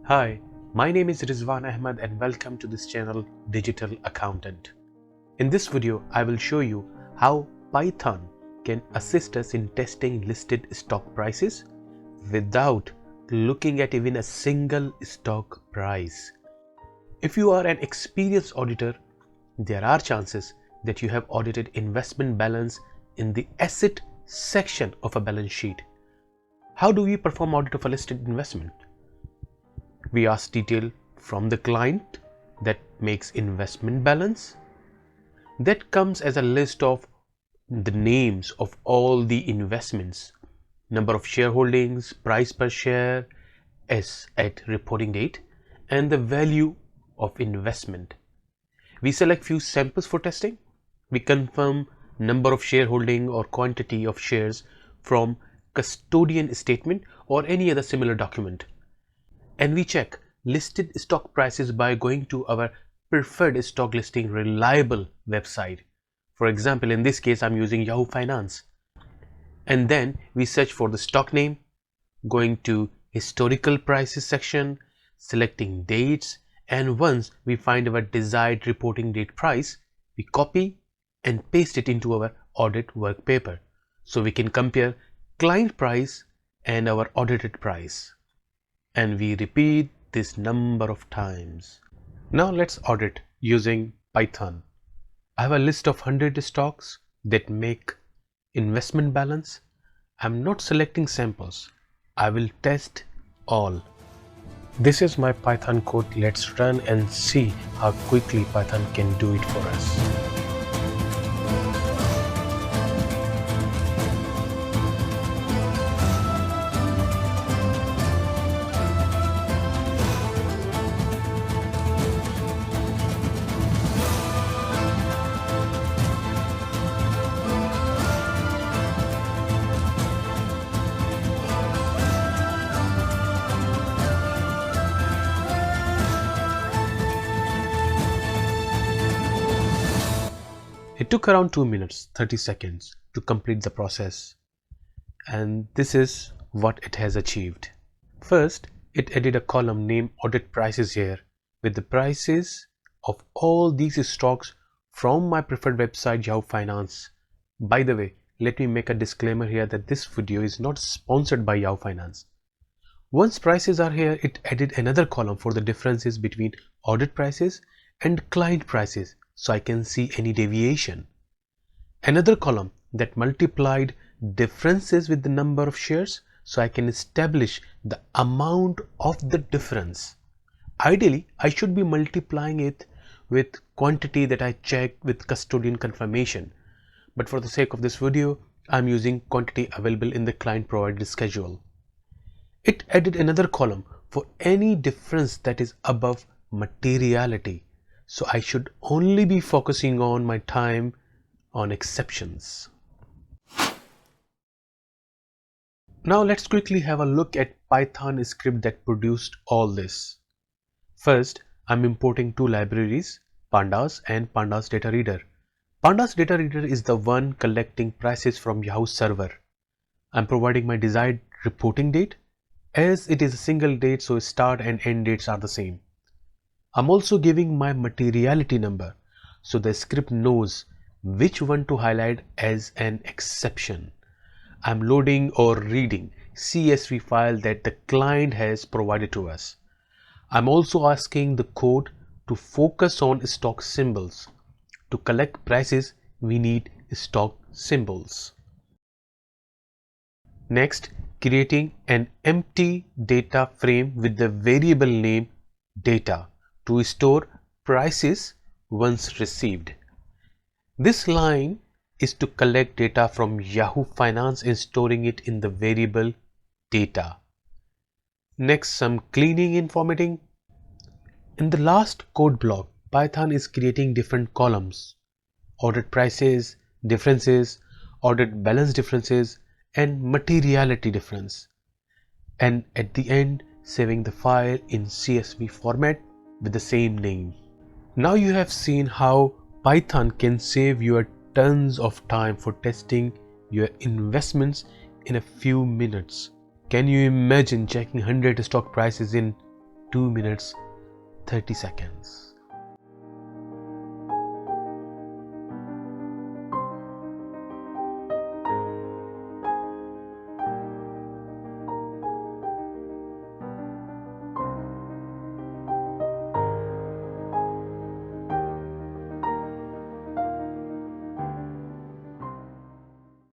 Hi, my name is Rizwan Ahmed and welcome to this channel Digital Accountant. In this video, I will show you how Python can assist us in testing listed stock prices without looking at even a single stock price. If you are an experienced auditor, there are chances that you have audited investment balance in the asset section of a balance sheet. How do we perform audit of a listed investment? We ask detail from the client that makes investment balance. That comes as a list of the names of all the investments, number of shareholdings, price per share as at reporting date, and the value of investment. We select few samples for testing. We confirm number of shareholding or quantity of shares from custodian statement or any other similar document. And we check listed stock prices by going to our preferred stock listing reliable website. For example, in this case, I'm using Yahoo Finance. And then we search for the stock name, going to historical prices section, selecting dates, and once we find our desired reporting date price, we copy and paste it into our audit work paper so we can compare client price and our audited price. And we repeat this number of times. Now let's audit using Python. I have a list of 100 stocks that make investment balance. I'm not selecting samples. I will test all. This is my Python code. Let's run and see how quickly Python can do it for us. It took around 2 minutes 30 seconds to complete the process, and this is what it has achieved. First, it added a column named audit prices here with the prices of all these stocks from my preferred website Yahoo Finance. By the way, let me make a disclaimer here that this video is not sponsored by Yahoo Finance. Once prices are here, it added another column for the differences between audit prices and client prices, so I can see any deviation. Another column that multiplied differences with the number of shares, so I can establish the amount of the difference. Ideally, I should be multiplying it with quantity that I checked with custodian confirmation. But for the sake of this video, I'm using quantity available in the client provided schedule. It added another column for any difference that is above materiality. So I should only be focusing on my time on exceptions. Now let's quickly have a look at Python script that produced all this. First, I'm importing two libraries, Pandas and Pandas Data Reader. Pandas Data Reader is the one collecting prices from Yahoo server. I'm providing my desired reporting date as it is a single date, so start and end dates are the same. I'm also giving my materiality number so the script knows which one to highlight as an exception. I'm loading or reading CSV file that the client has provided to us. I'm also asking the code to focus on stock symbols. To collect prices, we need stock symbols. Next, creating an empty data frame with the variable name data to store prices once received. This line is to collect data from Yahoo Finance and storing it in the variable data. Next, some cleaning and formatting. In the last code block, Python is creating different columns: audit prices, differences, audit balance differences, and materiality difference. And at the end, saving the file in CSV format with the same name. Now you have seen how Python can save you tons of time for testing your investments in a few minutes. Can you imagine checking 100 stock prices in 2 minutes 30 seconds.